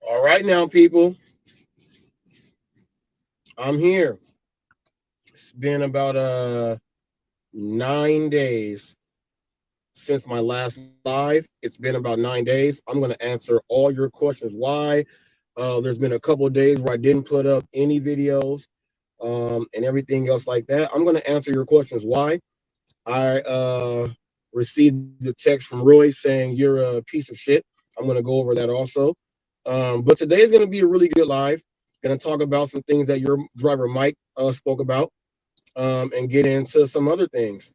All right now, people, I'm here. It's been about 9 days since my last live. It's been about 9 days. I'm gonna answer all your questions. Why? There's been a couple of days where I didn't put up any videos and everything else like that. I'm gonna answer your questions. Why? I received a text from Roy saying you're a piece of shit. I'm gonna go over that also. But today is gonna be a really good live. Gonna talk about some things that your driver Mike spoke about, and get into some other things.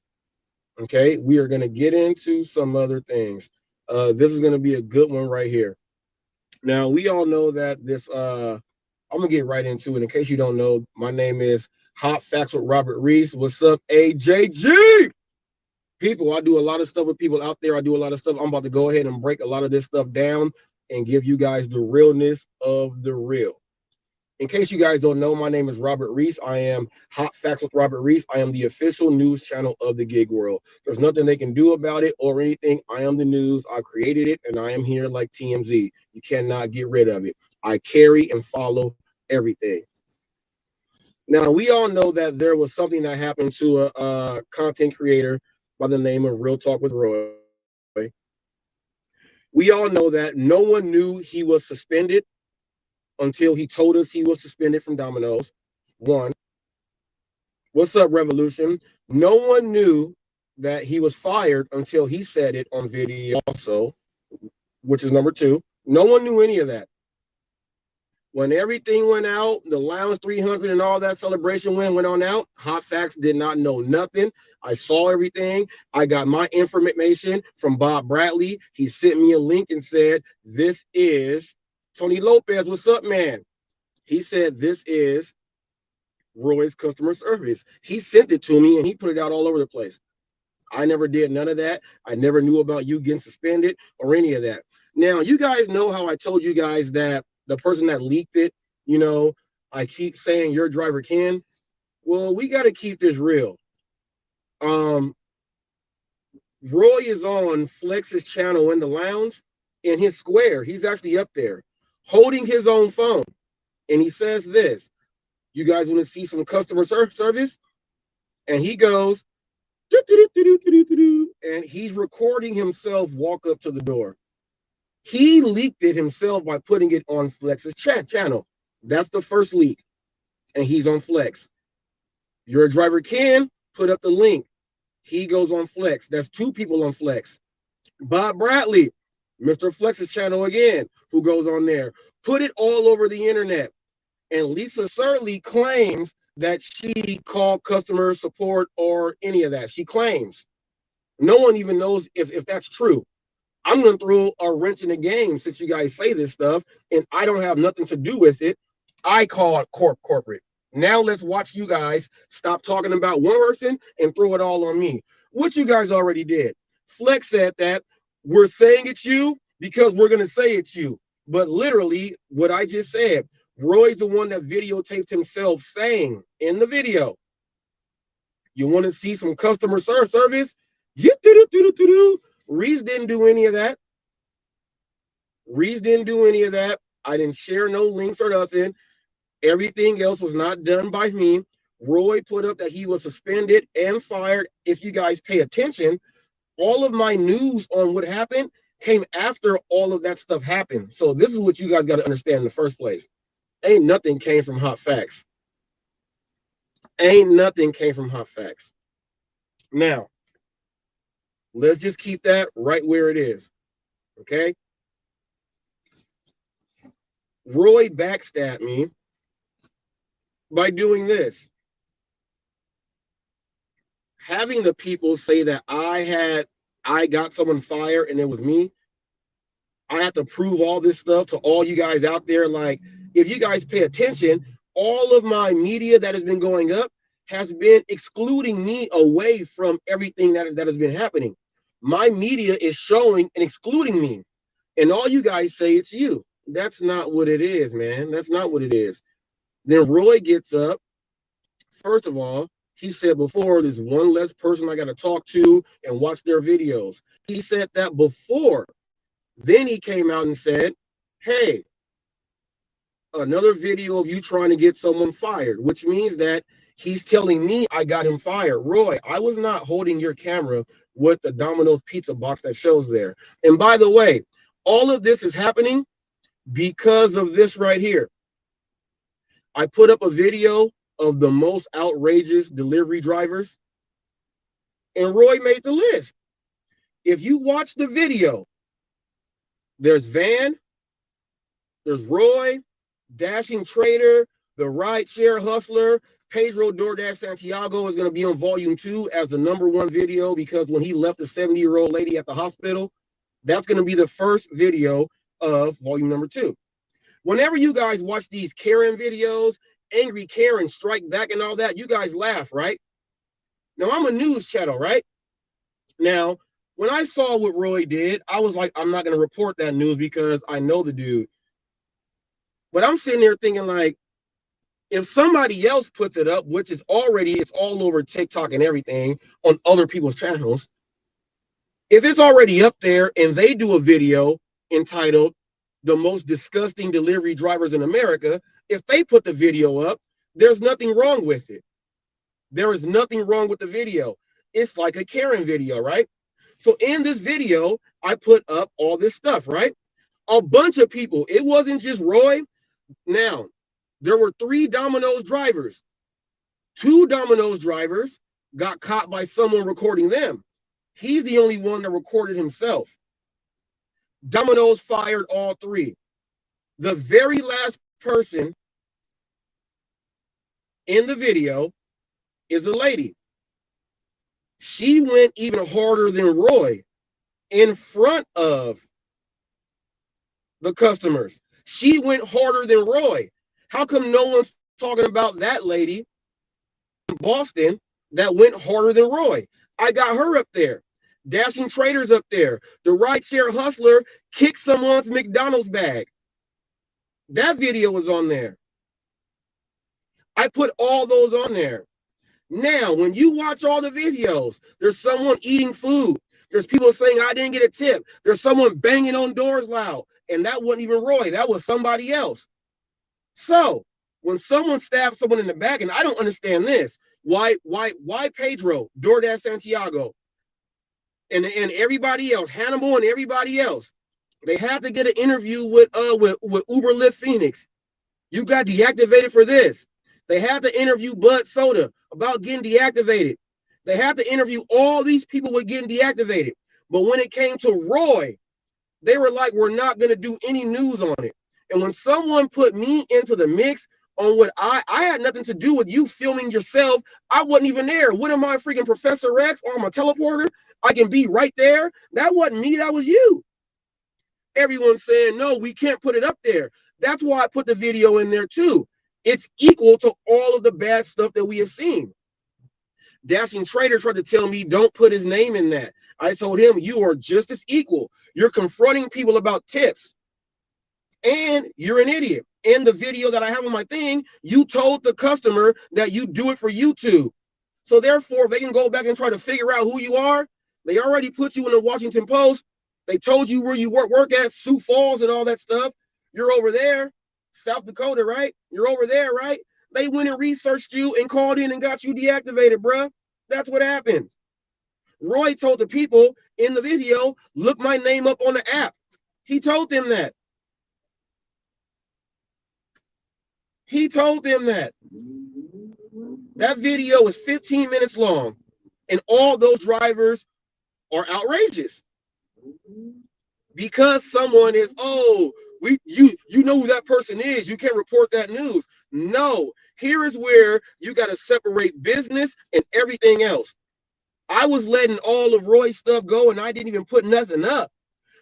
Okay, we are going to get into some other things. This is going to be a good one right here. Now, we all know that this, I'm going to get right into it. In case you don't know, my name is Hot Facts with Robert Reese. What's up, AJG? People, I do a lot of stuff with people out there. I do a lot of stuff. I'm about to go ahead and break a lot of this stuff down and give you guys the realness of the real. In case you guys don't know, my name is Robert Reese. I am Hot Facts with Robert Reese. I am the official news channel of the gig world. There's nothing they can do about it or anything. I am the news. I created it, and I am here like TMZ. You cannot get rid of it. I carry and follow everything. Now, we all know that there was something that happened to a content creator by the name of Real Talk with Roy. We all know that no one knew he was suspended until he told us he was suspended from Domino's. One, what's up, Revolution? No one knew that he was fired until he said it on video, also, which is number two. No one knew any of that. When everything went out, the Lounge 300 and all that celebration went on out, Hot Facts did not know nothing. I saw everything. I got my information from Bob Bradley. He sent me a link and said, "This is Tony Lopez. What's up, man?" He said, "This is Roy's customer service." He sent it to me and he put it out all over the place. I never did none of that. I never knew about you getting suspended or any of that. Now, you guys know how I told you guys that the person that leaked it, you know, I keep saying your driver can. Well, we got to keep this real. Um, Roy is on Flex's channel in the lounge in his square. He's actually up there holding his own phone. And he says this, "You guys want to see some customer service?" And he goes, and he's recording himself walk up to the door. He leaked it himself by putting it on Flex's channel. That's the first leak. And he's on Flex. Your driver can put up the link. He goes on Flex. That's two people on Flex. Bob Bradley, Mr. Flex's channel again, who goes on there. Put it all over the internet. And Lisa Surley claims that she called customer support or any of that. She claims. No one even knows if that's true. I'm going to throw a wrench in the game since you guys say this stuff, and I don't have nothing to do with it. I call it corporate. Now let's watch you guys stop talking about one person and throw it all on me. What you guys already did. Flex said that we're saying it's you because we're going to say it's you. But literally, what I just said, Roy's the one that videotaped himself saying in the video, "You want to see some customer service? Reese didn't do any of that. Reese didn't do any of that. I didn't share no links or nothing. Everything else was not done by me. Roy put up that he was suspended and fired. If you guys pay attention, all of my news on what happened came after all of that stuff happened. So this is what you guys got to understand in the first place. Ain't nothing came from Hot Facts. Ain't nothing came from Hot Facts. Now, let's just keep that right where it is. Okay? Roy backstabbed me by doing this. Having the people say that I got someone fired and it was me. I have to prove all this stuff to all you guys out there. Like, if you guys pay attention, all of my media that has been going up has been excluding me away from everything that has been happening. My media is showing and excluding me. And all you guys say it's you. That's not what it is, man. That's not what it is. Then Roy gets up. First of all, he said before, there's one less person I got to talk to and watch their videos. He said that before. Then he came out and said, "Hey, another video of you trying to get someone fired, which means that he's telling me I got him fired. Roy, I was not holding your camera with the Domino's pizza box that shows there. And by the way, all of this is happening because of this right here. I put up a video of the most outrageous delivery drivers, and Roy made the list. If you watch the video, there's Van, there's Roy, Dashing Trader, the Rideshare Hustler, Pedro DoorDash Santiago is going to be on volume 2 as the #1 video, because when he left the 70-year-old lady at the hospital, that's going to be the first video of volume #2. Whenever you guys watch these Karen videos, Angry Karen, Strike Back and all that, you guys laugh, right? Now, I'm a news channel, right? Now, when I saw what Roy did, I was like, I'm not going to report that news because I know the dude. But I'm sitting there thinking, like, if somebody else puts it up, which is already, it's all over TikTok and everything on other people's channels, if it's already up there and they do a video entitled "The Most Disgusting Delivery Drivers in America," if they put the video up, there's nothing wrong with it. There is nothing wrong with the video. It's like a Karen video, right? So in this video, I put up all this stuff, right? A bunch of people. It wasn't just Roy. Now, there were 3 Domino's drivers. 2 Domino's drivers got caught by someone recording them. He's the only one that recorded himself. Domino's fired all 3. The very last person in the video is a lady. She went even harder than Roy in front of the customers. She went harder than Roy. How come no one's talking about that lady in Boston that went harder than Roy? I got her up there. Dashing Traders up there. The Rideshare Hustler kicked someone's McDonald's bag. That video was on there. I put all those on there. Now, when you watch all the videos, there's someone eating food. There's people saying, I didn't get a tip. There's someone banging on doors loud. And that wasn't even Roy. That was somebody else. So when someone stabs someone in the back, and I don't understand this, why Pedro, DoorDash Santiago, and everybody else, Hannibal and everybody else, they had to get an interview with Uber Lyft Phoenix. You got deactivated for this. They had to interview Bud Soda about getting deactivated. They had to interview all these people with getting deactivated. But when it came to Roy, they were like, we're not going to do any news on it. And when someone put me into the mix on what I had nothing to do with you filming yourself, I wasn't even there. What am I, freaking Professor X, or I'm a teleporter? I can be right there. That wasn't me, that was you. Everyone's saying, no, we can't put it up there. That's why I put the video in there too. It's equal to all of the bad stuff that we have seen. Dashing Trader tried to tell me don't put his name in that. I told him, you are just as equal. You're confronting people about tips. And you're an idiot. In the video that I have on my thing, you told the customer that you do it for YouTube. So therefore, they can go back and try to figure out who you are. They already put you in the Washington Post. They told you where you work at, Sioux Falls and all that stuff. You're over there, South Dakota, right? You're over there, right? They went and researched you and called in and got you deactivated, bruh. That's what happened. Roy told the people in the video, look my name up on the app. He told them that. He told them that. That video is 15 minutes long, and all those drivers are outrageous. Because someone is, oh, you know who that person is. You can't report that news. No, here is where you got to separate business and everything else. I was letting all of Roy's stuff go, and I didn't even put nothing up.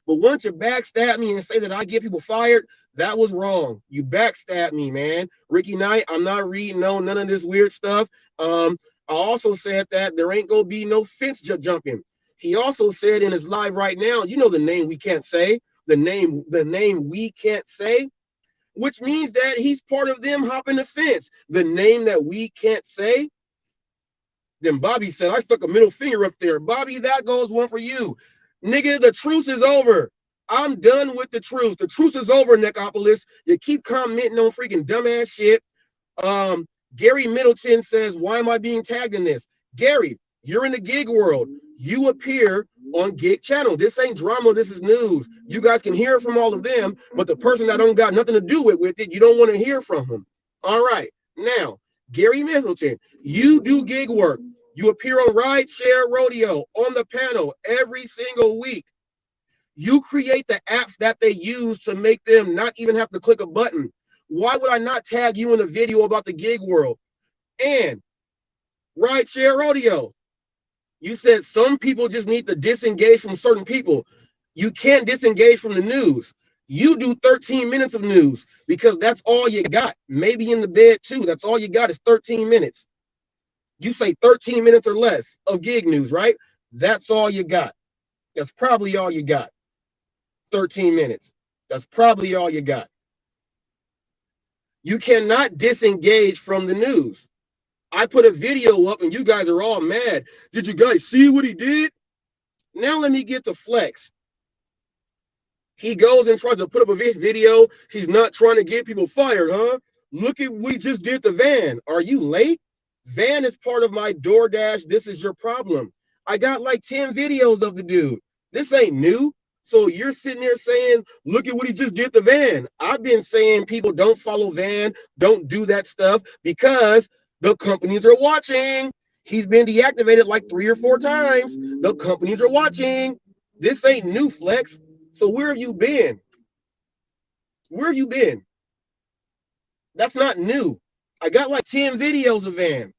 But once you backstab me and say that I get people fired, that was wrong. You backstabbed me, man. Ricky Knight, I'm not reading none of this weird stuff. I also said that there ain't gonna be no fence jumping. He also said in his live right now, you know the name we can't say, the name we can't say, which means that he's part of them hopping the fence. The name that we can't say. Then Bobby said, I stuck a middle finger up there. Bobby, that goes one for you. Nigga, the truce is over. I'm done with the truth. The truth is over, Neckopolis. You keep commenting on freaking dumbass shit. Gary Middleton says, why am I being tagged in this? Gary, you're in the gig world. You appear on gig channel. This ain't drama. This is news. You guys can hear from all of them, but the person that don't got nothing to do with it, you don't want to hear from him. All right. Now, Gary Middleton, you do gig work. You appear on Rideshare Rodeo on the panel every single week. You create the apps that they use to make them not even have to click a button. Why would I not tag you in a video about the gig world? And Rideshare Rodeo, you said some people just need to disengage from certain people. You can't disengage from the news. You do 13 minutes of news because that's all you got. Maybe in the bed too. That's all you got is 13 minutes. You say 13 minutes or less of gig news, right? That's all you got. That's probably all you got. 13 minutes. That's probably all you got. You cannot disengage from the news. I put a video up and you guys are all mad. Did you guys see what he did? Now let me get to Flex. He goes and tries to put up a video. He's not trying to get people fired, huh? Look at we just did the van. Are you late? Van is part of my DoorDash. This is your problem. I got like 10 videos of the dude. This ain't new. So you're sitting there saying, look at what he just did to Van. I've been saying people don't follow Van, don't do that stuff because the companies are watching. He's been deactivated like 3 or 4 times. The companies are watching. This ain't new, Flex. So where have you been? Where have you been? That's not new. I got like 10 videos of Van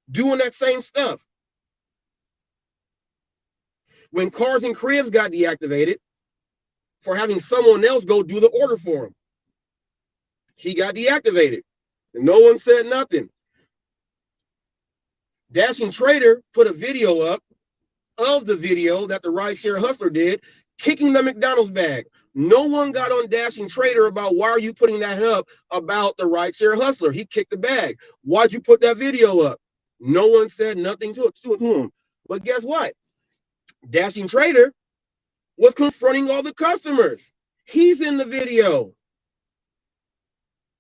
doing that same stuff. When Cars and Cribs got deactivated for having someone else go do the order for him, he got deactivated. And no one said nothing. Dashing Trader put a video up of the video that the Rideshare Hustler did, kicking the McDonald's bag. No one got on Dashing Trader about why are you putting that up about the Rideshare Hustler. He kicked the bag. Why'd you put that video up? No one said nothing to him. But guess what? Dashing Trader was confronting all the customers. He's in the video.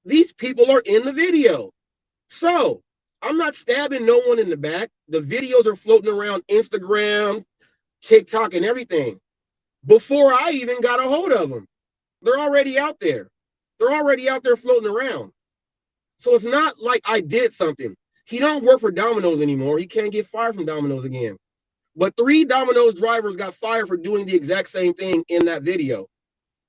These people are in the video. So I'm not stabbing no one in the back. The videos are floating around Instagram, TikTok, and everything. Before I even got a hold of them, they're already out there. They're already out there floating around. So it's not like I did something. He don't work for Domino's anymore. He can't get fired from Domino's again. But 3 Domino's drivers got fired for doing the exact same thing in that video.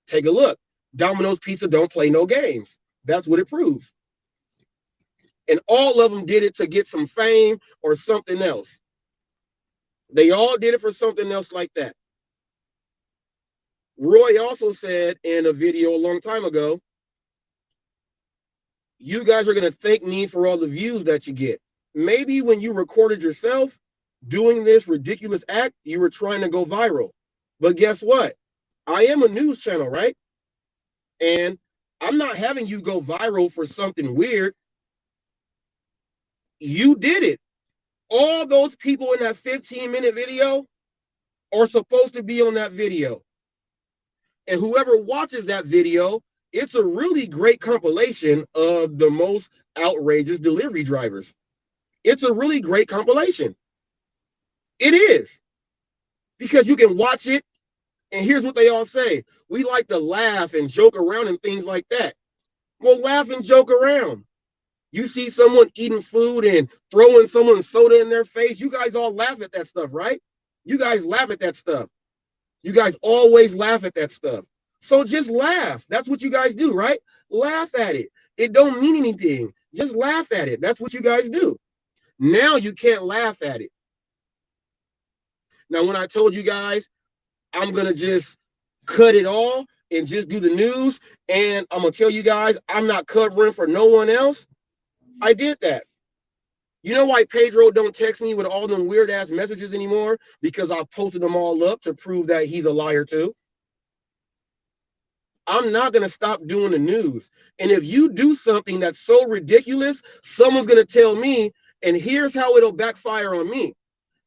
Take a look. Domino's Pizza don't play no games. That's what it proves. And all of them did it to get some fame or something else. They all did it for something else like that. Roy also said in a video a long time ago, you guys are going to thank me for all the views that you get. Maybe when you recorded yourself doing this ridiculous act, you were trying to go viral. But guess what? I am a news channel, right? And I'm not having you go viral for something weird. You did it. All those people in that 15-minute video are supposed to be on that video. And whoever watches that video, it's a really great compilation of the most outrageous delivery drivers. It's a really great compilation. It is. Because you can watch it, and here's what they all say. We like to laugh and joke around and things like that. Well, laugh and joke around. You see someone eating food and throwing someone's soda in their face, you guys all laugh at that stuff, right? You guys laugh at that stuff. You guys always laugh at that stuff. So just laugh. That's what you guys do, right? Laugh at it. It don't mean anything. Just laugh at it. That's what you guys do. Now you can't laugh at it. Now, when I told you guys, I'm going to just cut it all and just do the news, and I'm going to tell you guys, I'm not covering for no one else. I did that. You know why Pedro don't text me with all them weird ass messages anymore? Because I've posted them all up to prove that he's a liar too. I'm not going to stop doing the news. And if you do something that's so ridiculous, someone's going to tell me, and here's how it'll backfire on me.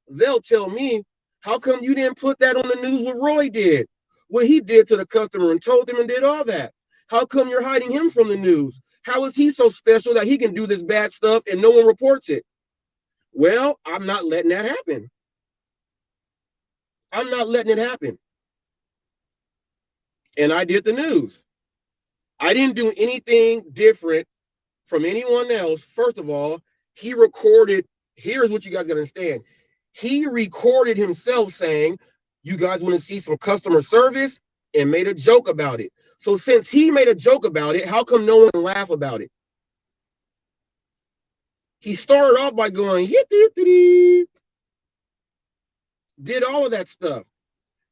They'll tell me, how come you didn't put that on the news what Roy did? what he did to the customer and told them and did all that. How come you're hiding him from the news? How is he so special that he can do this bad stuff and no one reports it? Well, I'm not letting that happen. I'm not letting it happen. And I did the news. I didn't do anything different from anyone else. First of all, he recorded. Here's what you guys got to understand. He recorded himself saying, you guys want to see some customer service, and made a joke about it. So since he made a joke about it, how come no one can laugh about it? He started off by going, did all of that stuff.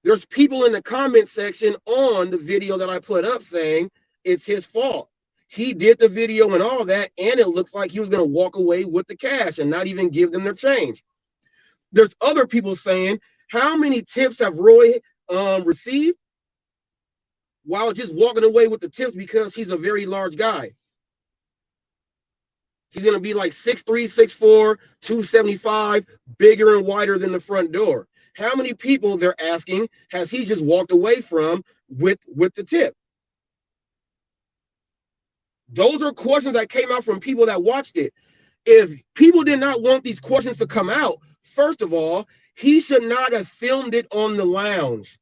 There's people in the comment section on the video that I put up saying it's his fault. He did the video and all that, and it looks like he was going to walk away with the cash and not even give them their change. There's other people saying, how many tips have Roy received? While just walking away with the tips because he's a very large guy. He's going to be like 6'3", 6'4", 275, bigger and wider than the front door. How many people, they're asking, has he just walked away from with the tip? Those are questions that came out from people that watched it. If people did not want these questions to come out, first of all, he should not have filmed it on the lounge.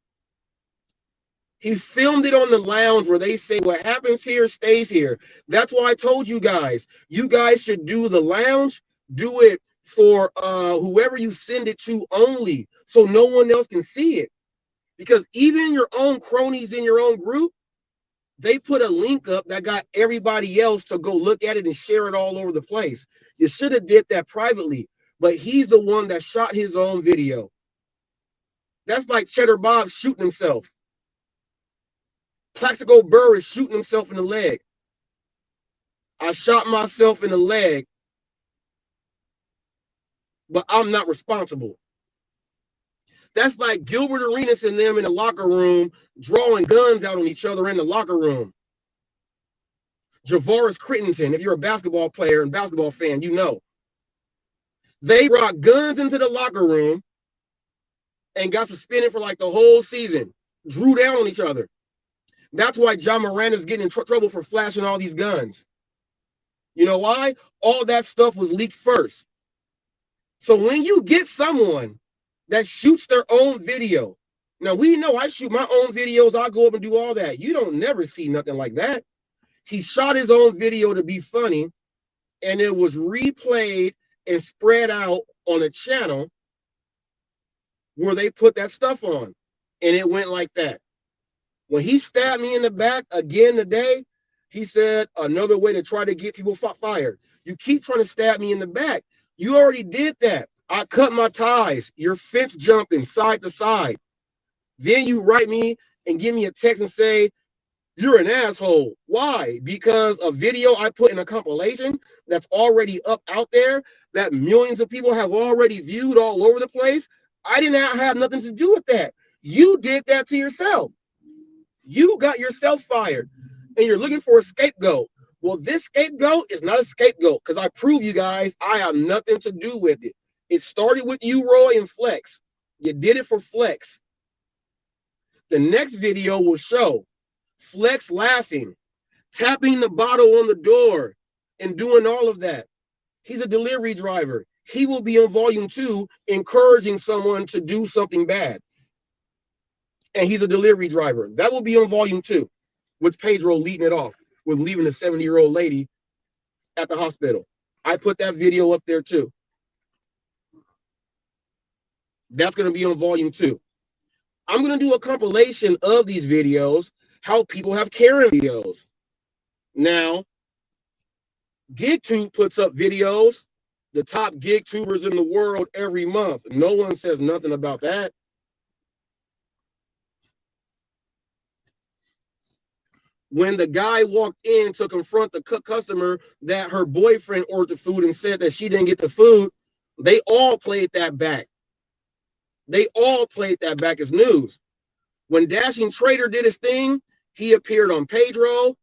He filmed it on the lounge where they say what happens here stays here. That's why I told you guys should do the lounge, do it for whoever you send it to only, so no one else can see it. Because even your own cronies in your own group, they put a link up that got everybody else to go look at it and share it all over the place. You should have did that privately, but he's the one that shot his own video. That's like Cheddar Bob shooting himself. Plaxico Burr is shooting himself in the leg. I shot myself in the leg, but I'm not responsible. That's like Gilbert Arenas and them in the locker room drawing guns out on each other in the locker room. Javaris Crittenton, if you're a basketball player and basketball fan, you know. They brought guns into the locker room and got suspended for like the whole season. Drew down on each other. That's why John Miranda's getting in trouble for flashing all these guns. You know why? All that stuff was leaked first. So when you get someone that shoots their own video, now we know I shoot my own videos, I go up and do all that. You don't never see nothing like that. He shot his own video to be funny, and it was replayed and spread out on a channel where they put that stuff on, and it went like that. When he stabbed me in the back again today, he said another way to try to get people fired. You keep trying to stab me in the back. You already did that. I cut my ties. You're fence jumping side to side. Then you write me and give me a text and say, you're an asshole. Why? Because a video I put in a compilation that's already up out there that millions of people have already viewed all over the place. I didn't have nothing to do with that. You did that to yourself. You got yourself fired, and you're looking for a scapegoat. Well, this scapegoat is not a scapegoat because I prove you guys I have nothing to do with it. It started with you, Roy, and Flex. You did it for Flex. The next video will show Flex laughing, tapping the bottle on the door, and doing all of that. He's a delivery driver. He will be in volume 2, encouraging someone to do something bad. And he's a delivery driver. That will be on volume 2, with Pedro leading it off, with leaving a 70-year-old lady at the hospital. I put that video up there too. That's going to be on volume 2. I'm going to do a compilation of these videos, how people have Karen videos. Now, GigTube puts up videos, the top gig tubers in the world every month. No one says nothing about that. When the guy walked in to confront the customer that her boyfriend ordered the food and said that she didn't get the food, they all played that back. They all played that back as news. When Dashing Trader did his thing, he appeared on Pedro.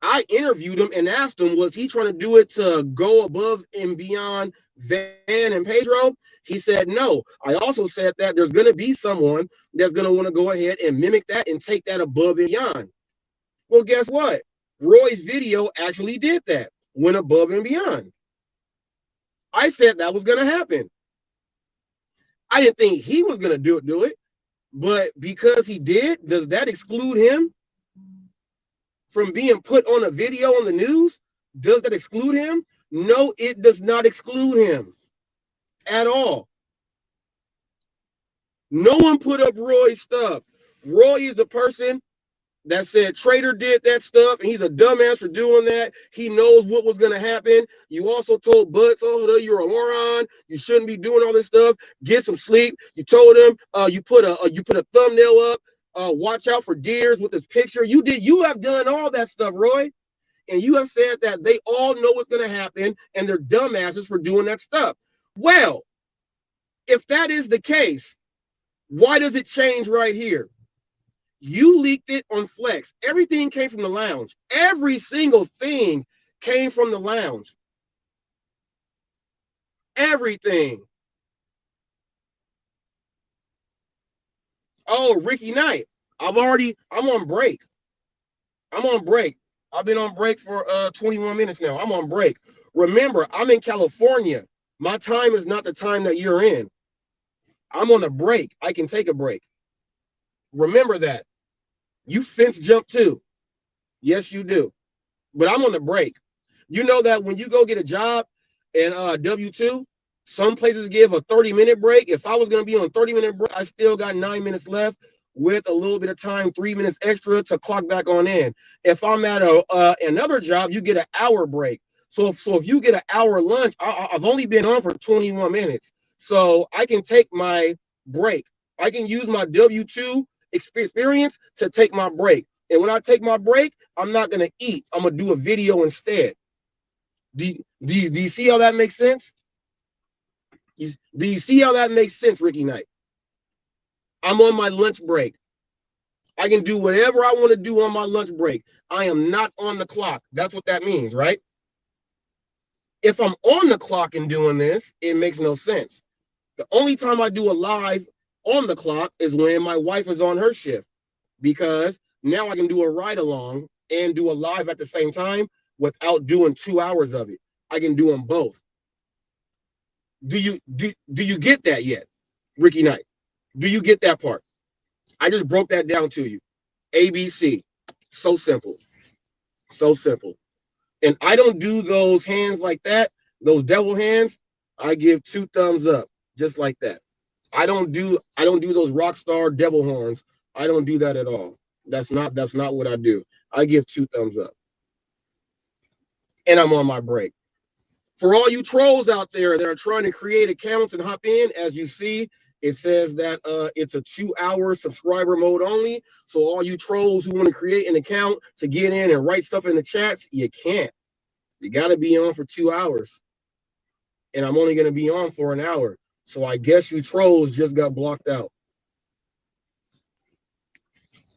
I interviewed him and asked him, was he trying to do it to go above and beyond Van and Pedro? He said, no. I also said that there's going to be someone that's going to want to go ahead and mimic that and take that above and beyond. Well, guess what? Roy's video actually did that, went above and beyond. I said that was going to happen. I didn't think he was going to do it, but because he did, does that exclude him from being put on a video on the news? Does that exclude him? No, it does not exclude him at all. No one put up Roy's stuff. Roy is the person that said Trader did that stuff, and he's a dumbass for doing that. He knows what was going to happen. You also told Bud Soda, you're a moron. You shouldn't be doing all this stuff. Get some sleep. You told him you put a thumbnail up. Watch out for deers with this picture. You have done all that stuff, Roy. And you have said that they all know what's going to happen, and they're dumbasses for doing that stuff. Well, if that is the case, why does it change right here? You leaked it on Flex. Everything came from the lounge. Every single thing came from the lounge. Everything. Oh, Ricky Knight. I'm on break. I'm on break. I've been on break for 21 minutes now. I'm on break. Remember, I'm in California. My time is not the time that you're in. I'm on a break. I can take a break. Remember that. You fence jump too. Yes, you do. But I'm on the break. You know that when you go get a job and W-2, some places give a 30-minute break. If I was going to be on a 30-minute break, I still got 9 minutes left with a little bit of time, 3 minutes extra to clock back on in. If I'm at another job, you get an hour break. So if you get an hour lunch, I've only been on for 21 minutes. So I can take my break. I can use my W-2 experience to take my break. And when I take my break, I'm not going to eat. I'm going to do a video instead. Do you see how that makes sense? Do you see how that makes sense, Ricky Knight? I'm on my lunch break. I can do whatever I want to do on my lunch break. I am not on the clock. That's what that means, right? If I'm on the clock and doing this, it makes no sense. The only time I do a live on the clock is when my wife is on her shift, because now I can do a ride along and do a live at the same time without doing 2 hours of it. I can do them both. Do you get that yet, Ricky Knight? Do you get that part? I just broke that down to you. ABC. So simple. So simple. And I don't do those hands like that, those devil hands. I give 2 thumbs up, just like that. I don't do those rock star devil horns. I don't do that at all. That's not what I do. I give 2 thumbs up. And I'm on my break. For all you trolls out there that are trying to create accounts and hop in, as you see, it says that it's a 2-hour subscriber mode only. So all you trolls who want to create an account to get in and write stuff in the chats, you can't. You got to be on for 2 hours. And I'm only going to be on for an hour. So I guess you trolls just got blocked out.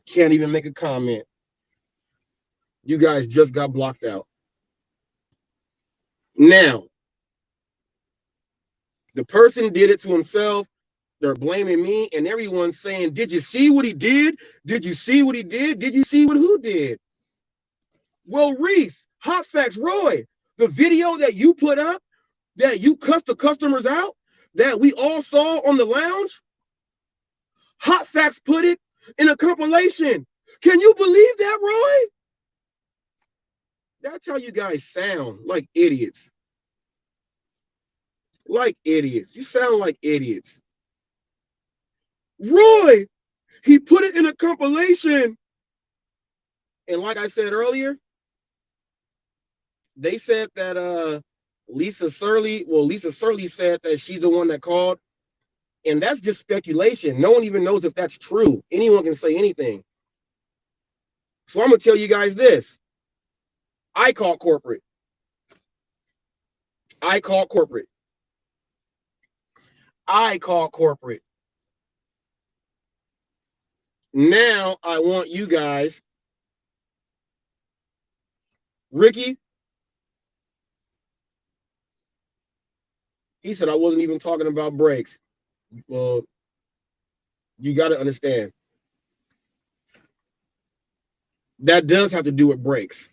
Can't even make a comment. You guys just got blocked out. Now, the person did it to himself. They're blaming me, and everyone's saying, did you see what he did? Did you see what he did? Did you see what who did? Well, Reese, HotFacts, Roy, the video that you put up, that you cussed the customers out, that we all saw on the lounge, HotFacts put it in a compilation. Can you believe that, Roy? That's how you guys sound, like idiots. Like idiots. You sound like idiots. Roy, he put it in a compilation. And like I said earlier, they said that Lisa Surly said that she's the one that called. And that's just speculation. No one even knows if that's true. Anyone can say anything. So I'm going to tell you guys this. I call corporate. I call corporate. I call corporate. Now I want you guys, Ricky, He said I wasn't even talking about brakes. Well, you got to understand that does have to do with brakes.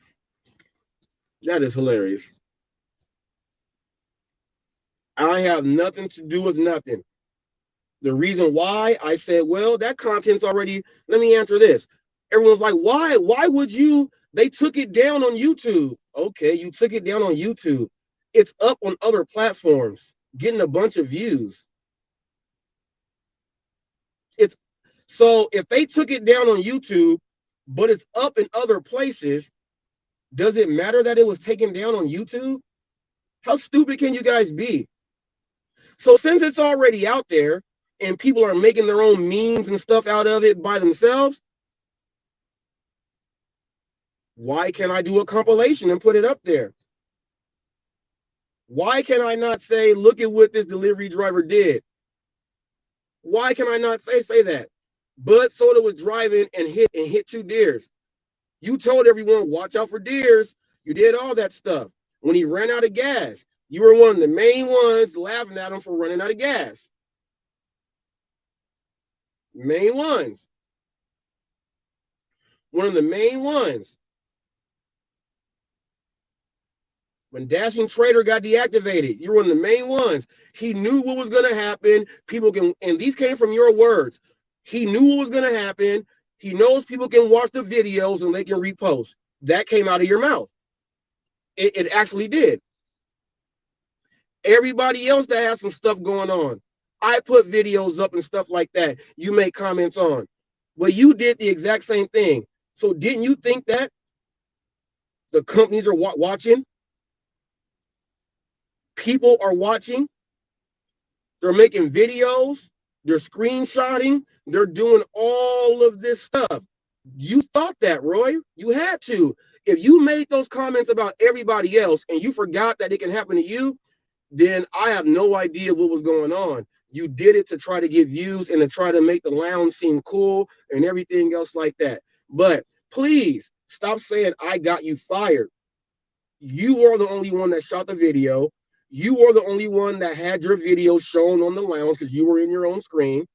That is hilarious. I have nothing to do with nothing. The reason why I said, well, that content's already, let me answer this. Everyone's like, why? Why would you? They took it down on YouTube. Okay, you took it down on YouTube. It's up on other platforms, getting a bunch of views. It's so if they took it down on YouTube, but it's up in other places, does it matter that it was taken down on YouTube? How stupid can you guys be? So since it's already out there and people are making their own memes and stuff out of it by themselves, why can't I do a compilation and put it up there? Why can I not say, look at what this delivery driver did? Why can I not say that? Bud Soda was driving and hit two deers. You told everyone, watch out for deers. You did all that stuff. When he ran out of gas, you were one of the main ones laughing at him for running out of gas. Main ones. One of the main ones. When Dashing Trader got deactivated, you were one of the main ones. He knew what was going to happen. People can, and these came from your words. He knew what was going to happen. He knows people can watch the videos and they can repost. That came out of your mouth. It actually did. Everybody else that has some stuff going on, I put videos up and stuff like that. You make comments on. But you did the exact same thing. So didn't you think that the companies are watching? People are watching. They're making videos. They're screenshotting. They're doing all of this stuff. You thought that, Roy. You had to. If you made those comments about everybody else and you forgot that it can happen to you, then I have no idea what was going on. You did it to try to get views and to try to make the lounge seem cool and everything else like that. But please stop saying I got you fired. You are the only one that shot the video. You are the only one that had your video shown on the lounge because you were in your own screen.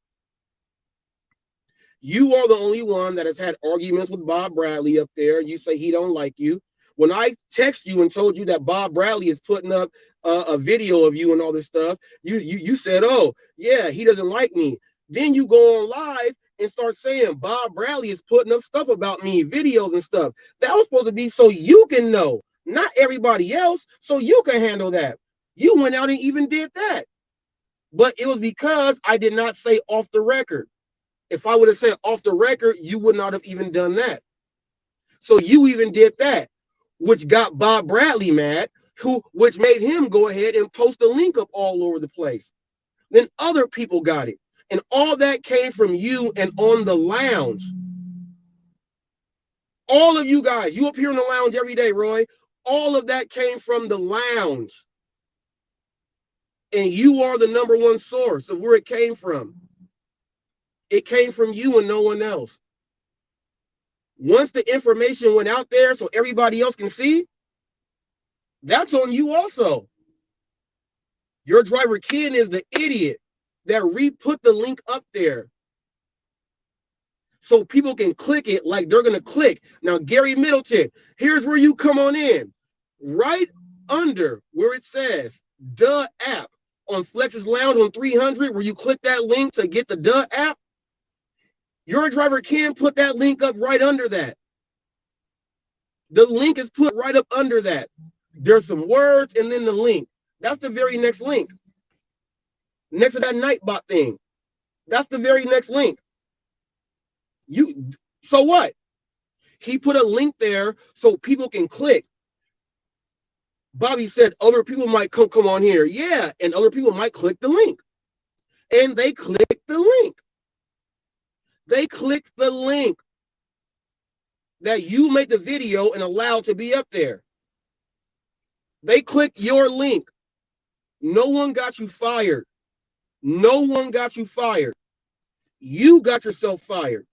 You are the only one that has had arguments with Bob Bradley up there. You say he don't like you. When I text you and told you that Bob Bradley is putting up a video of you and all this stuff, you said, oh, yeah, he doesn't like me. Then you go on live and start saying Bob Bradley is putting up stuff about me, videos and stuff. That was supposed to be so you can know, not everybody else, so you can handle that. You went out and even did that. But it was because I did not say off the record. If I would have said off the record, you would not have even done that. So you even did that, which got Bob Bradley mad, which made him go ahead and post a link up all over the place. Then other people got it. And all that came from you and on the lounge. All of you guys, you appear in the lounge every day, Roy. All of that came from the lounge. And you are the number one source of where it came from. It came from you and no one else. Once the information went out there so everybody else can see, that's on you also. Your driver Ken is the idiot that re-put the link up there so people can click it like they're going to click. Now, Gary Middleton, here's where you come on in. Right under where it says the app on Flex's Lounge on 300, where you click that link to get the app, your driver can put that link up right under that. The link is put right up under that. There's some words and then the link. That's the very next link. Next to that Nightbot thing. That's the very next link. So what? He put a link there so people can click. Bobby said other people might come on here. Yeah, and other people might click the link. And they clicked the link. They clicked the link that you made the video and allowed to be up there. They clicked your link. No one got you fired. No one got you fired. You got yourself fired.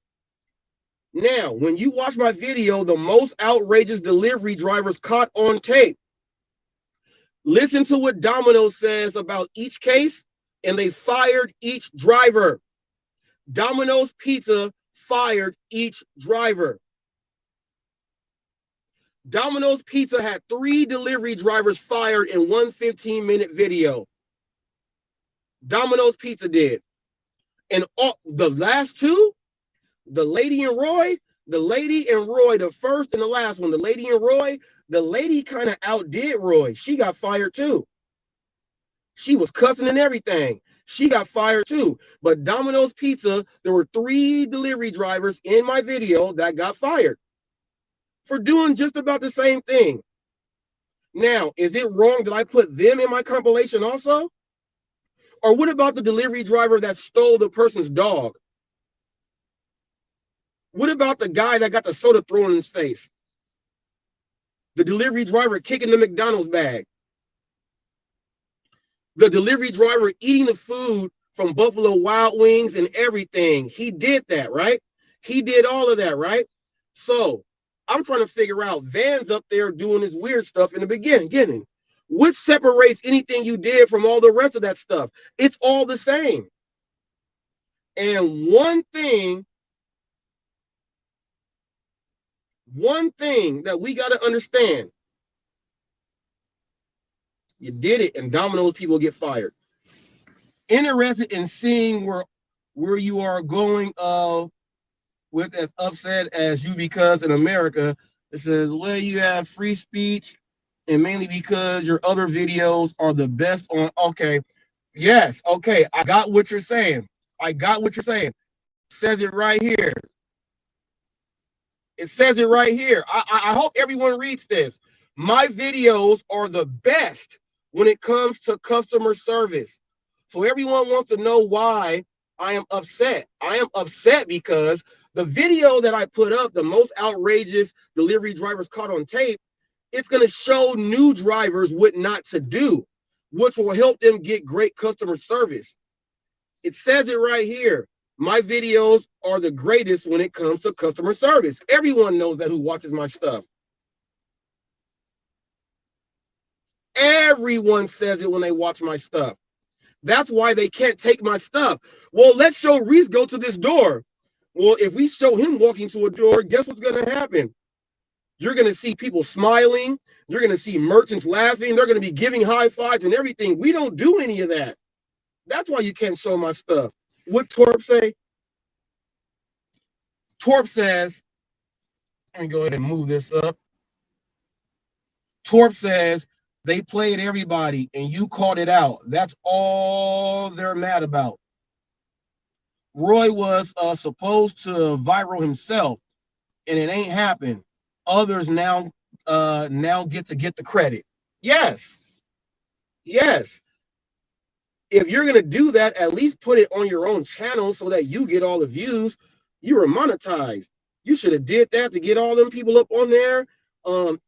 Now, when you watch my video, the most outrageous delivery drivers caught on tape, Listen to what Domino's says about each case, and they fired each driver. Domino's Pizza fired each driver. Domino's Pizza had 3 delivery drivers fired in one 15-minute video. Domino's Pizza did. And the last 2, the lady and Roy, the first and the last one, the lady and Roy, the lady kind of outdid Roy. She got fired too. She was cussing and everything. She got fired too. But Domino's Pizza, there were 3 delivery drivers in my video that got fired for doing just about the same thing. Now, is it wrong that I put them in my compilation also? Or what about the delivery driver that stole the person's dog? What about the guy that got the soda thrown in his face? The delivery driver kicking the McDonald's bag? The delivery driver eating the food from Buffalo Wild Wings and everything? He did that, right? He did all of that, right? So I'm trying to figure out, Van's up there doing this weird stuff in the beginning. Which separates anything you did from all the rest of that stuff? It's all the same. And one thing that we got to understand, you did it, and Domino's people get fired. Interested in seeing where you are going with as upset as you, because in America it says, well, you have free speech, and mainly because your other videos are the best on. Okay, yes, okay, I got what you're saying. It says it right here. I hope everyone reads this. My videos are the best when it comes to customer service. So everyone wants to know why I am upset. I am upset because the video that I put up, the most outrageous delivery drivers caught on tape, it's going to show new drivers what not to do, which will help them get great customer service. It says it right here. My videos are the greatest when it comes to customer service. Everyone knows that who watches my stuff. Everyone says it when they watch my stuff. That's why they can't take my stuff. Well, let's show Reese go to this door. Well, if we show him walking to a door, guess what's going to happen? You're going to see people smiling. You're going to see merchants laughing. They're going to be giving high fives and everything. We don't do any of that. That's why you can't show my stuff. What Torp say? Torp says, let me go ahead and move this up. Torp says, they played everybody and you called it out. That's all they're mad about. Roy was supposed to viral himself, and it ain't happened. Others now get the credit. Yes. If you're gonna do that, at least put it on your own channel so that you get all the views. You were monetized. You should have did that to get all them people up on there.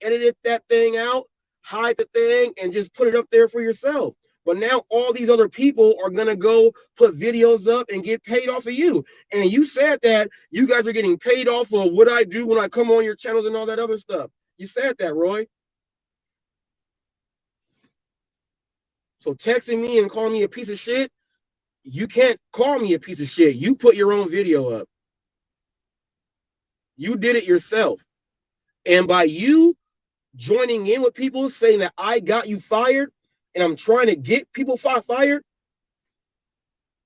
Edited that thing out, hide the thing, and just put it up there for yourself. But now all these other people are gonna go put videos up and get paid off of you. And you said that you guys are getting paid off of what I do when I come on your channels and all that other stuff. You said that, Roy. So texting me and calling me a piece of shit, you can't call me a piece of shit. You put your own video up. You did it yourself. And by you joining in with people saying that I got you fired and I'm trying to get people fired,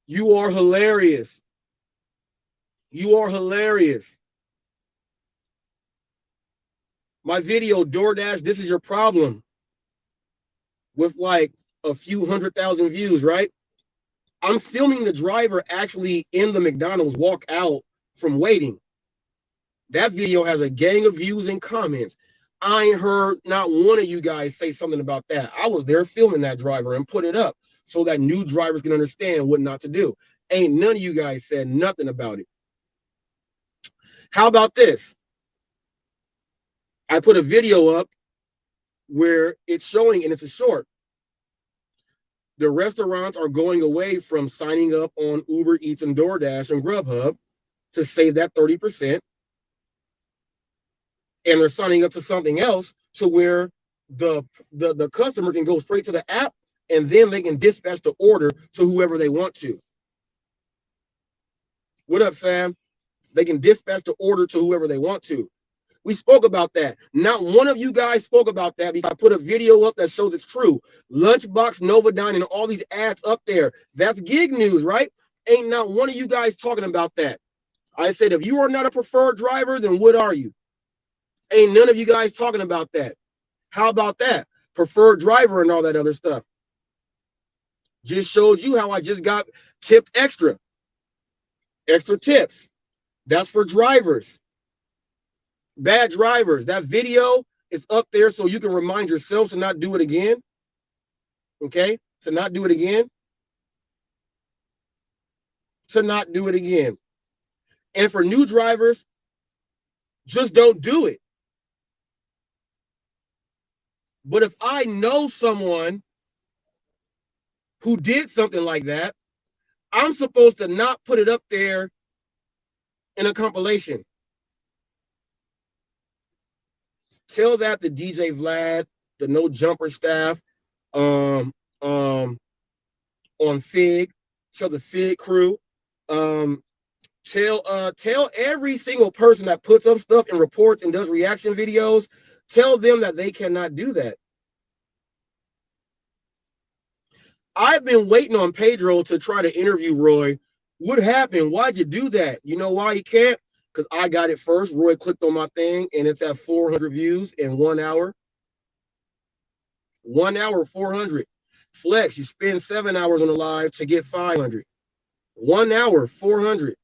you are hilarious. You are hilarious. My video, DoorDash, this is your problem, with like a few 100,000 views, right? I'm filming the driver actually in the McDonald's walk out from waiting. That video has a gang of views and comments. I ain't heard not one of you guys say something about that. I was there filming that driver and put it up so that new drivers can understand what not to do. Ain't none of you guys said nothing about it. How about this? I put a video up where it's showing, and it's a short. The restaurants are going away from signing up on Uber Eats and DoorDash and Grubhub to save that 30%. And they're signing up to something else to where the customer can go straight to the app, and then they can dispatch the order to whoever they want to. What up, Sam? They can dispatch the order to whoever they want to. We spoke about that. Not one of you guys spoke about that because I put a video up that shows it's true. Lunchbox, Novodyne, and all these ads up there. That's gig news, right? Ain't not one of you guys talking about that. I said, if you are not a preferred driver, then what are you? Ain't none of you guys talking about that. How about that? Preferred driver and all that other stuff. Just showed you how I just got tipped extra. Extra tips. That's for drivers. Bad drivers. That video is up there so you can remind yourself to not do it again. Okay? To not do it again. To not do it again. And for new drivers, just don't do it. But if I know someone who did something like that, I'm supposed to not put it up there in a compilation. Tell that to DJ Vlad, the No Jumper staff, on Fig, tell the Fig crew, tell every single person that puts up stuff and reports and does reaction videos, tell them that they cannot do that. I've been waiting on Pedro to try to interview Roy. What happened? Why'd you do that? You know why he can't? Because I got it first. Roy clicked on my thing, and it's at 400 views in 1 hour. 1 hour, 400. Flex, you spend 7 hours on the live to get 500. 1 hour, 400.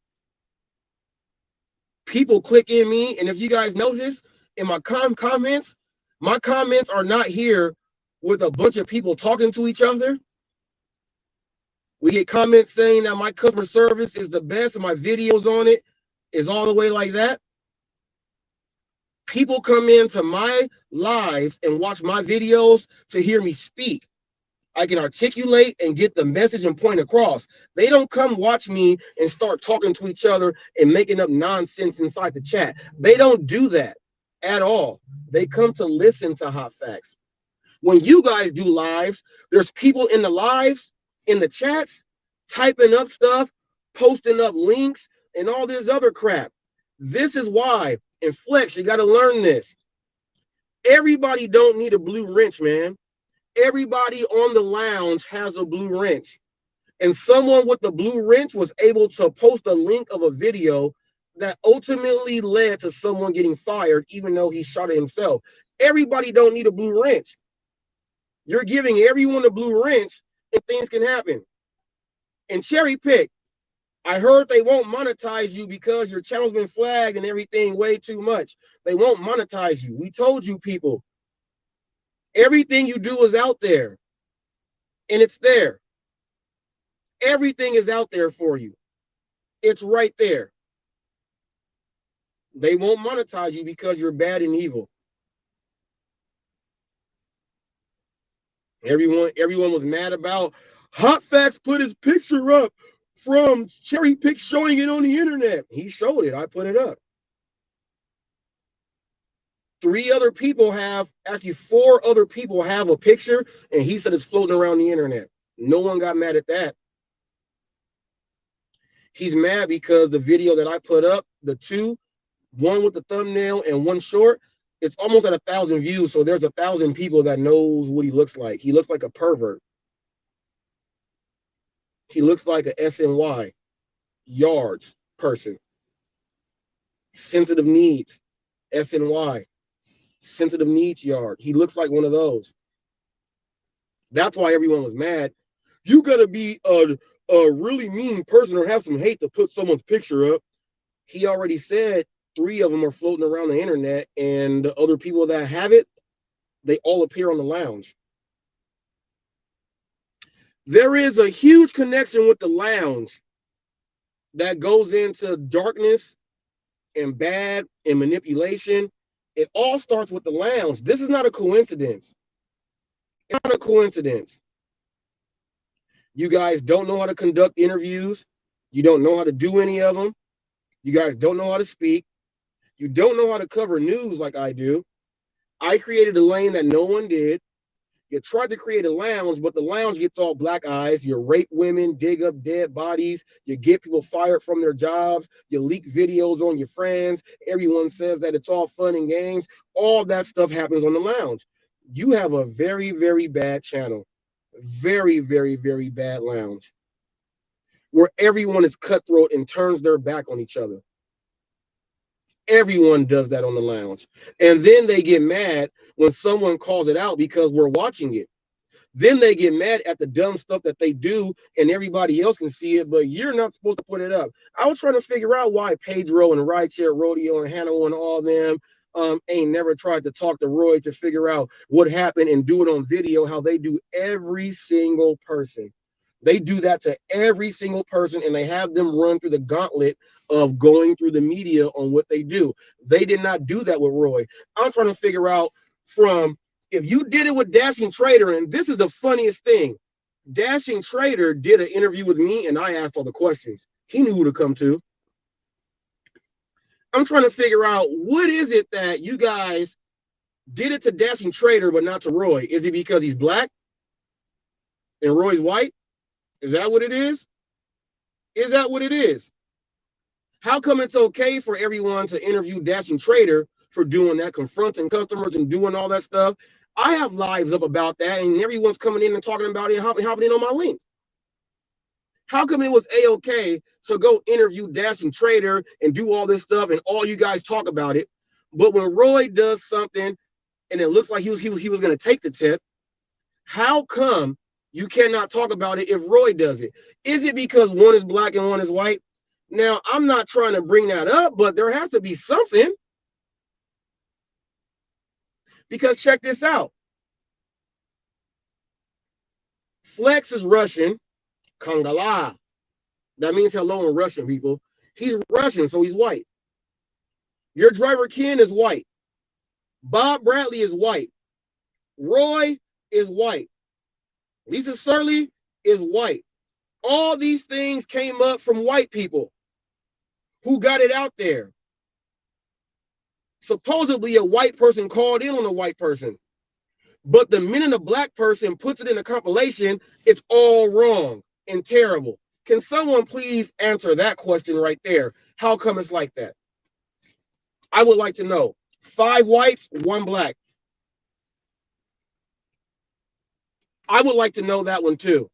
People click in me, and if you guys notice, in my comments, my comments are not here with a bunch of people talking to each other. We get comments saying that my customer service is the best and my videos on it is all the way like that. People come into my lives and watch my videos to hear me speak. I can articulate and get the message and point across. They don't come watch me and start talking to each other and making up nonsense inside the chat. They don't do that at all. They come to listen to Hot Facts. When you guys do lives, there's people in the lives, in the chats, typing up stuff, posting up links, and all this other crap. This is why, and Flex, you got to learn this. Everybody don't need a blue wrench, man. Everybody on the lounge has a blue wrench. And someone with the blue wrench was able to post a link of a video that ultimately led to someone getting fired, even though he shot it himself. Everybody don't need a blue wrench. You're giving everyone a blue wrench and things can happen. And cherry pick. I heard they won't monetize you because your channel's been flagged and everything way too much. They won't monetize you. We told you people. Everything you do is out there. And it's there. Everything is out there for you. It's right there. They won't monetize you because you're bad and evil. Everyone was mad about Hot Facts put his picture up from cherry pick showing it on the internet. He showed it. I put it up. 3 other people have, actually 4 other people have a picture, and he said it's floating around the internet. No one got mad at that. He's mad because the video that I put up, the 2, one with the thumbnail and one short, it's almost at 1,000 views. So there's 1,000 people that knows what he looks like. He looks like a pervert. He looks like a SNY, yards person. Sensitive needs, SNY, sensitive needs yard. He looks like one of those. That's why everyone was mad. You gotta be a really mean person or have some hate to put someone's picture up. He already said 3 of them are floating around the internet, and the other people that have it, they all appear on the lounge. There is a huge connection with the lounge that goes into darkness and bad and manipulation. It all starts with the lounge. This is not a coincidence. It's not a coincidence. You guys don't know how to conduct interviews. You don't know how to do any of them. You guys don't know how to speak. You don't know how to cover news like I do. I created a lane that no one did. You tried to create a lounge, but the lounge gets all black eyes. You rape women, dig up dead bodies. You get people fired from their jobs. You leak videos on your friends. Everyone says that it's all fun and games. All that stuff happens on the lounge. You have a very, very bad channel. Very, very, very bad lounge where everyone is cutthroat and turns their back on each other. Everyone does that on the lounge. And then they get mad when someone calls it out because we're watching it. Then they get mad at the dumb stuff that they do and everybody else can see it, but you're not supposed to put it up. I was trying to figure out why Pedro and Rideshare Rodeo and Hannah and all them ain't never tried to talk to Roy to figure out what happened and do it on video, how they do every single person. They do that to every single person and they have them run through the gauntlet of going through the media on what they do. They did not do that with Roy. I'm trying to figure out from if you did it with Dashing Trader, and this is the funniest thing, Dashing Trader did an interview with me and I asked all the questions. He knew who to come to. I'm trying to figure out what is it that you guys did it to Dashing Trader but not to Roy? Is it because he's black and Roy's white? Is that what it is? Is that what it is? How come it's okay for everyone to interview Dashing Trader for doing that, confronting customers and doing all that stuff? I have lives up about that, and everyone's coming in and talking about it and hopping in on my link. How come it was A-okay to go interview Dashing Trader and do all this stuff and all you guys talk about it, but when Roy does something and it looks like he was going to take the tip, how come you cannot talk about it if Roy does it? Is it because one is black and one is white? Now, I'm not trying to bring that up, but there has to be something. Because check this out. Flex is Russian. Kangala. That means hello in Russian, people. He's Russian, so he's white. Your driver Ken is white. Bob Bradley is white. Roy is white. Lisa Surley is white. All these things came up from white people who got it out there. Supposedly a white person called in on a white person. But the minute a black person puts it in a compilation, it's all wrong and terrible. Can someone please answer that question right there? How come it's like that? I would like to know. 5 whites, 1 black. I would like to know that one too.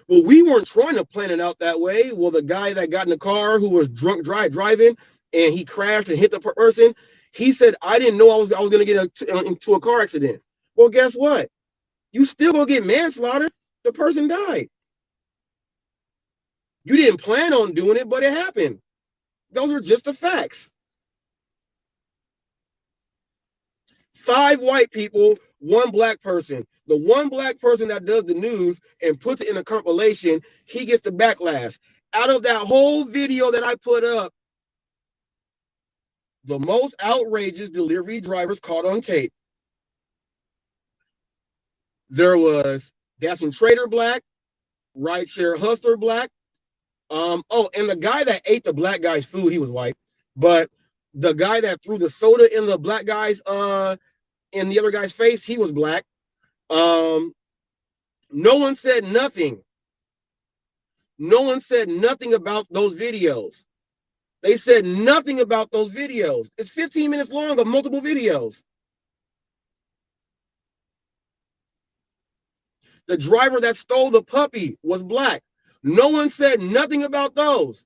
Well, we weren't trying to plan it out that way. Well, the guy that got in the car who was drunk driving and he crashed and hit the person, he said, I didn't know I was going to get into a car accident. Well, guess what? You still gonna get manslaughter. The person died. You didn't plan on doing it, but it happened. Those are just the facts. 5 white people, 1 black person. The 1 black person that does the news and puts it in a compilation, he gets the backlash. Out of that whole video that I put up, the most outrageous delivery drivers caught on tape. There was Dashing Trader black, Rideshare Hustler black. And the guy that ate the black guy's food, he was white. But the guy that threw the soda in the black guy's in the other guy's face, he was black. No one said nothing. No one said nothing about those videos. They said nothing about those videos. It's 15 minutes long of multiple videos. The driver that stole the puppy was black. No one said nothing about those.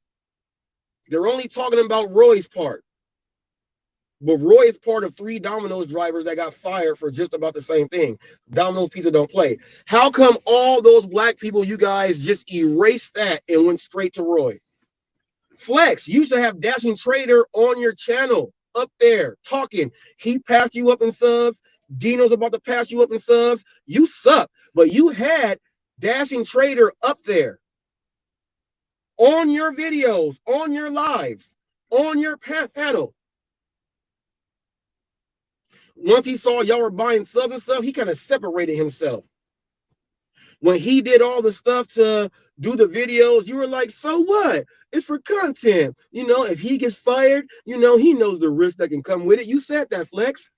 They're only talking about Roy's part. But Roy is part of 3 Domino's drivers that got fired for just about the same thing. Domino's Pizza don't play. How come all those black people, you guys just erased that and went straight to Roy? Flex, you used to have Dashing Trader on your channel up there talking. He passed you up in subs. Dino's about to pass you up in subs. You suck. But you had Dashing Trader up there on your videos, on your lives, on your panel. Once he saw y'all were buying subs and stuff, he kind of separated himself. When he did all the stuff to do the videos, you were like, so what? It's for content. You know, if he gets fired, you know, he knows the risk that can come with it. You said that, Flex.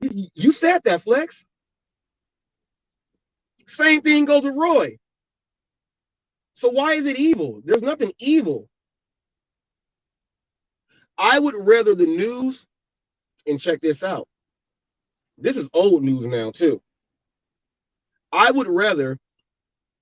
You said that, Flex. Same thing goes with Roy. So why is it evil? There's nothing evil. I would rather the news, and check this out. This is old news now, too. I would rather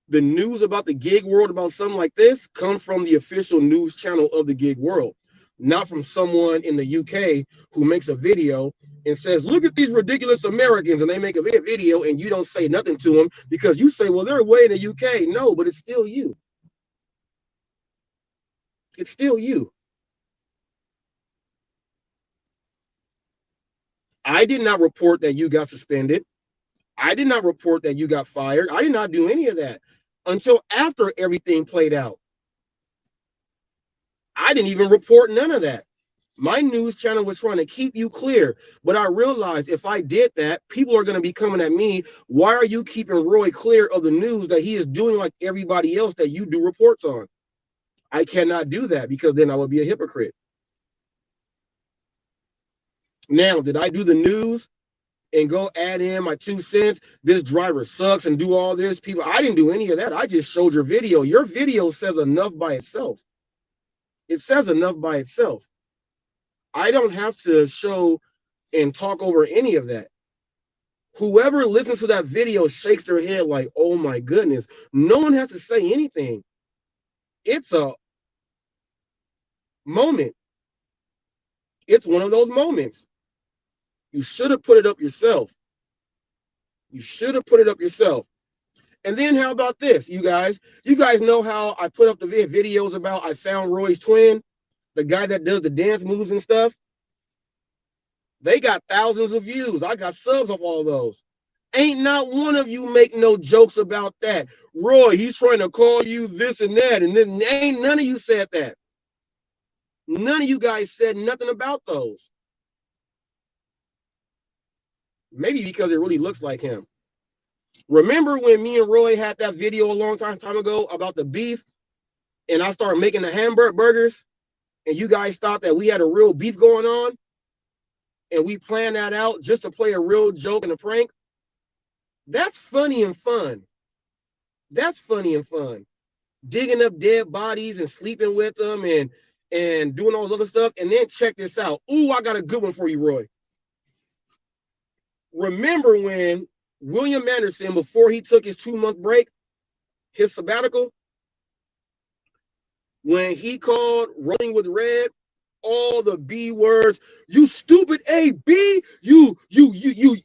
the news about the gig world, about something like this, come from the official news channel of the gig world, not from someone in the UK who makes a video and says, look at these ridiculous Americans, and they make a video and you don't say nothing to them because you say, well, they're way in the UK. No, but it's still you. It's still you. I did not report that you got suspended. I did not report that you got fired. I did not do any of that until after everything played out. I didn't even report none of that. My news channel was trying to keep you clear, but I realized if I did that, people are going to be coming at me. Why are you keeping Roy clear of the news that he is doing like everybody else that you do reports on? I cannot do that because then I would be a hypocrite. Now, did I do the news and go add in my 2 cents? This driver sucks and do all this. People, I didn't do any of that. I just showed your video. Your video says enough by itself. It says enough by itself. I don't have to show and talk over any of that. Whoever listens to that video shakes their head like, oh my goodness. No one has to say anything. It's a moment. It's one of those moments. You should have put it up yourself. You should have put it up yourself. And then how about this, you guys? You guys know how I put up the videos about I found Roy's twin, the guy that does the dance moves and stuff? They got thousands of views. I got subs of all those. Ain't not one of you make no jokes about that. Roy, he's trying to call you this and that. And then ain't none of you said that. None of you guys said nothing about those. Maybe because it really looks like him. Remember when me and Roy had that video a long time ago about the beef and I started making the hamburgers and you guys thought that we had a real beef going on and we planned that out just to play a real joke and a prank? That's funny and fun. That's funny and fun. Digging up dead bodies and sleeping with them and doing all this other stuff. And then check this out. Ooh, I got a good one for you, Roy. Remember when William Anderson, before he took his 2-month break, his sabbatical, when he called Rolling with Red, all the B words, you stupid AB, you CUNT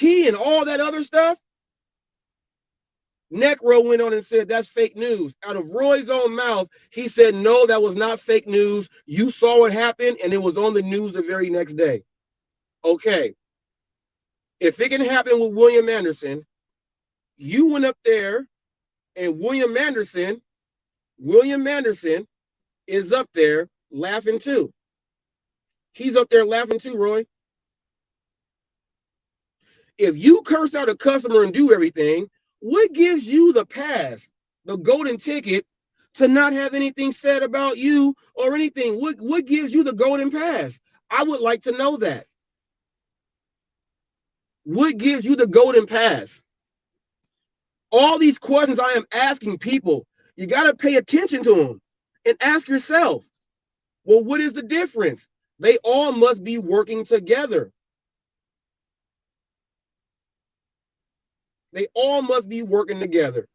and all that other stuff. Necro went on and said, that's fake news. Out of Roy's own mouth, he said, no, that was not fake news. You saw what happened, and it was on the news the very next day. Okay. If it can happen with William Anderson, you went up there, and William Anderson is up there laughing too. He's up there laughing too, Roy. If you curse out a customer and do everything, what gives you the pass, the golden ticket, to not have anything said about you or anything? What gives you the golden pass? I would like to know that. What gives you the golden pass? All these questions I am asking people, you got to pay attention to them and ask yourself, well, what is the difference? They all must be working together. They all must be working together.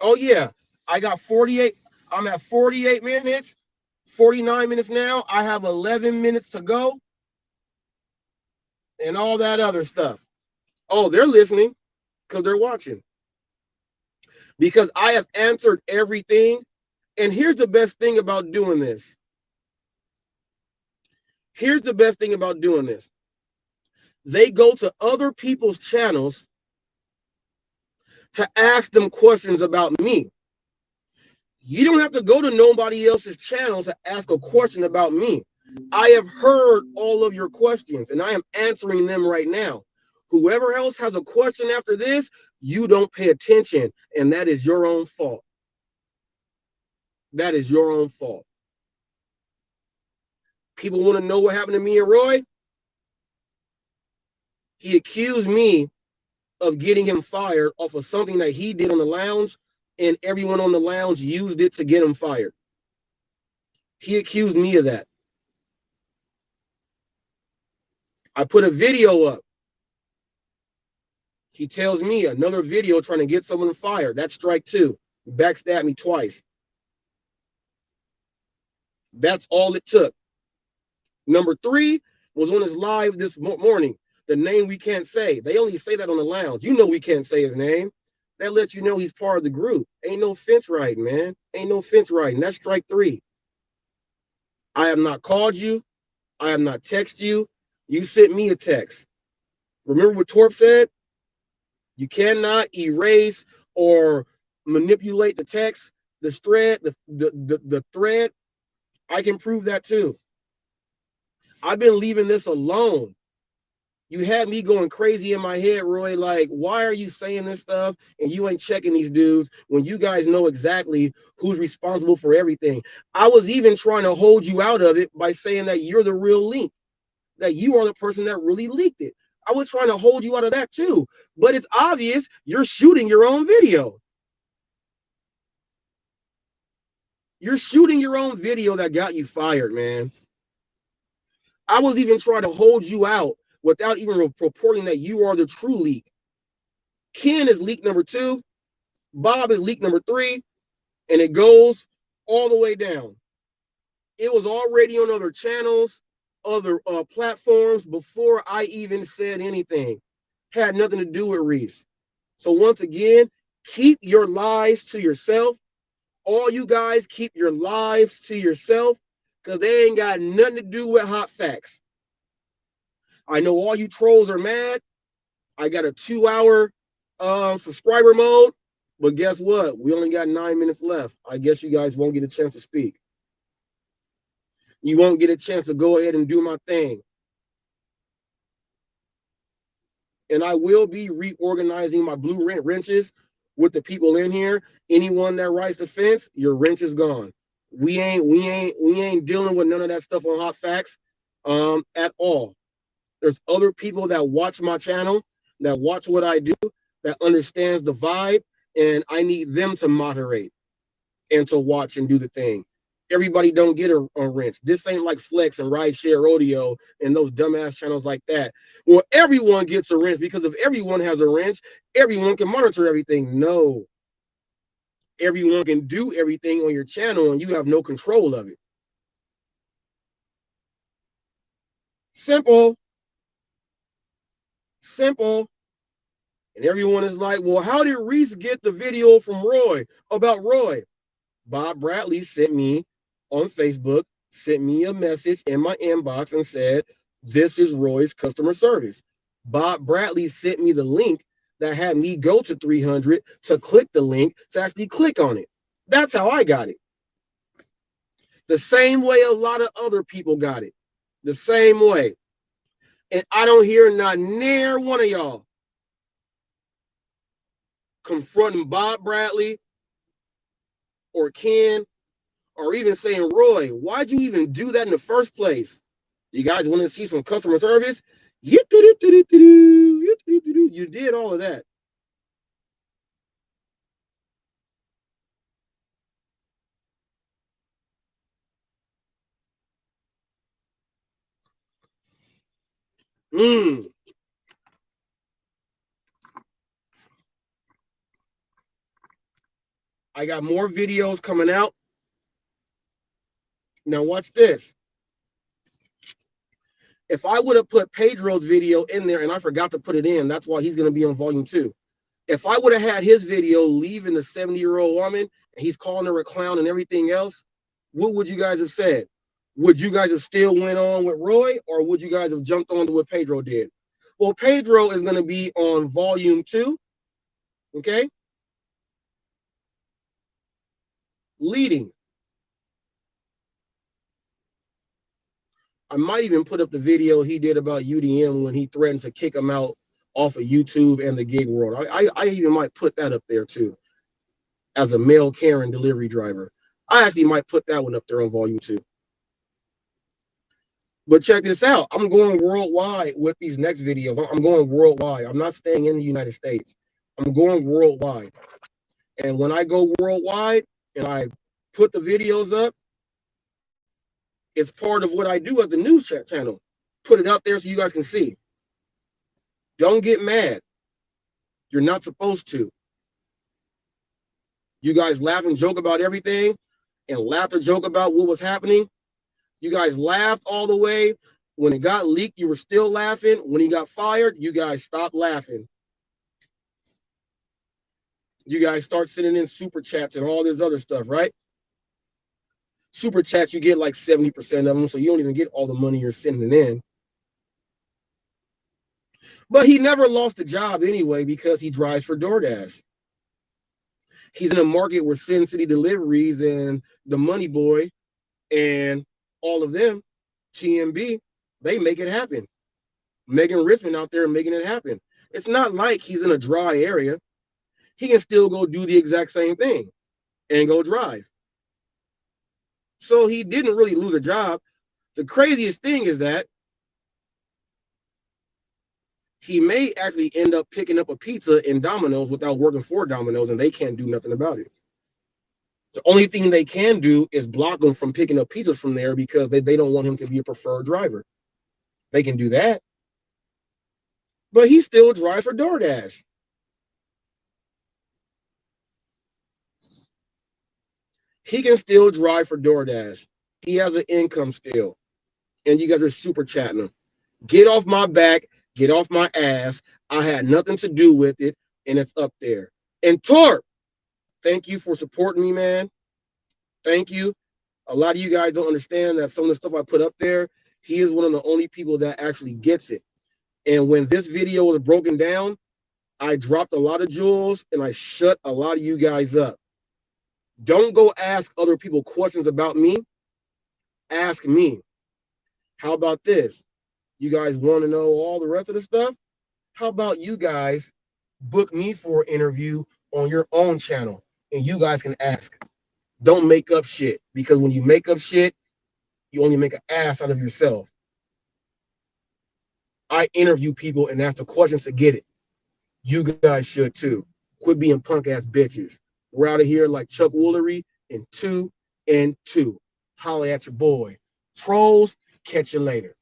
Oh, yeah. I got 48. I'm at 48 minutes, 49 minutes now. I have 11 minutes to go and all that other stuff. Oh, they're listening because they're watching. Because I have answered everything. And here's the best thing about doing this. Here's the best thing about doing this. They go to other people's channels to ask them questions about me. You don't have to go to nobody else's channel to ask a question about me. I have heard all of your questions and I am answering them right now. Whoever else has a question after this, you don't pay attention, and that is your own fault. That is your own fault. People want to know what happened to me and Roy. He accused me of getting him fired off of something that he did on the lounge, and everyone on the lounge used it to get him fired. He accused me of that. I put a video up. He tells me another video trying to get someone fired. That's strike 2. Backstabbed me twice. That's all it took. Number 3 was on his live this morning. The name we can't say. They only say that on the lounge. You know we can't say his name. That lets you know he's part of the group. Ain't no fence riding, man. Ain't no fence riding. That's strike 3. I have not called you. I have not texted you. You sent me a text. Remember what Torp said? You cannot erase or manipulate the text, the thread, the thread. I can prove that too. I've been leaving this alone. You had me going crazy in my head, Roy, like, why are you saying this stuff and you ain't checking these dudes when you guys know exactly who's responsible for everything? I was even trying to hold you out of it by saying that you're the real leak, that you are the person that really leaked it. I was trying to hold you out of that too, but it's obvious you're shooting your own video. You're shooting your own video that got you fired, man. I was even trying to hold you out without even reporting that you are the true leak. Ken is leak number 2. Bob is leak number 3. And it goes all the way down. It was already on other channels, other platforms before I even said anything. Had nothing to do with Reese. So once again, keep your lies to yourself. All you guys keep your lives to yourself because they ain't got nothing to do with hot facts. I know all you trolls are mad. I got a 2-hour subscriber mode, but guess what? We only got 9 minutes left. I guess you guys won't get a chance to speak. You won't get a chance to go ahead and do my thing. And I will be reorganizing my blue wrenches with the people in here. Anyone that rides the fence, your wrench is gone. We ain't dealing with none of that stuff on Hot Facts at all. There's other people that watch my channel, that watch what I do, that understands the vibe, and I need them to moderate and to watch and do the thing. Everybody don't get a wrench. This ain't like Flex and Rideshare Rodeo and those dumbass channels like that. Well, everyone gets a wrench because if everyone has a wrench, everyone can monitor everything. No. Everyone can do everything on your channel and you have no control of it. Simple. Simple. And everyone is like, well, how did Reese get the video from Roy about Roy? Bob Bradley sent me on Facebook, sent me a message in my inbox and said, this is Roy's customer service. Bob Bradley sent me the link that had me go to 300 to click the link to actually click on it. That's how I got it. The same way a lot of other people got it. The same way. And I don't hear not near one of y'all confronting Bob Bradley or Ken or even saying, Roy, why'd you even do that in the first place? You guys want to see some customer service? You did all of that. I got more videos coming out. Now watch this. If I would have put Pedro's video in there and I forgot to put it in, that's why he's going to be on volume 2. If I would have had his video leaving the 70-year-old woman and he's calling her a clown and everything else, what would you guys have said? Would you guys have still went on with Roy or would you guys have jumped on to what Pedro did? Well, Pedro is going to be on volume 2. Okay. Leading. I might even put up the video he did about UDM when he threatened to kick him out off of YouTube and the gig world. I even might put that up there too, as a mail Karen delivery driver. I actually might put that one up there on volume 2. But check this out. I'm going worldwide with these next videos. I'm going worldwide. I'm not staying in the United States. I'm going worldwide. And when I go worldwide and I put the videos up, it's part of what I do as the news channel. Put it out there so you guys can see. Don't get mad. You're not supposed to. You guys laugh and joke about everything and laugh or joke about what was happening. You guys laughed all the way. When it got leaked, you were still laughing. When he got fired, you guys stopped laughing. You guys start sending in super chats and all this other stuff, right? Super chats, you get like 70% of them, so you don't even get all the money you're sending in. But he never lost a job anyway because he drives for DoorDash. He's in a market where Sin City Deliveries and the Money Boy and all of them, TMB, they make it happen. Megan Richmond out there making it happen. It's not like he's in a dry area. He can still go do the exact same thing and go drive. So he didn't really lose a job. The craziest thing is that he may actually end up picking up a pizza in Domino's without working for Domino's, and they can't do nothing about it. The only thing they can do is block him from picking up pizzas from there because they don't want him to be a preferred driver. They can do that. But he still drives for DoorDash. He can still drive for DoorDash. He has an income still. And you guys are super chatting him. Get off my back. Get off my ass. I had nothing to do with it. And it's up there. And Torp, thank you for supporting me, man. Thank you. A lot of you guys don't understand that some of the stuff I put up there, he is one of the only people that actually gets it. And when this video was broken down, I dropped a lot of jewels and I shut a lot of you guys up. Don't go ask other people questions about me. Ask me. How about this? You guys want to know all the rest of the stuff? How about you guys book me for an interview on your own channel and you guys can ask. Don't make up shit, because when you make up shit, you only make an ass out of yourself. I interview people and ask the questions to get it. You guys should too. Quit being punk ass bitches. We're out of here like Chuck Woolery in 2 and 2. Holla at your boy. Trolls, catch you later.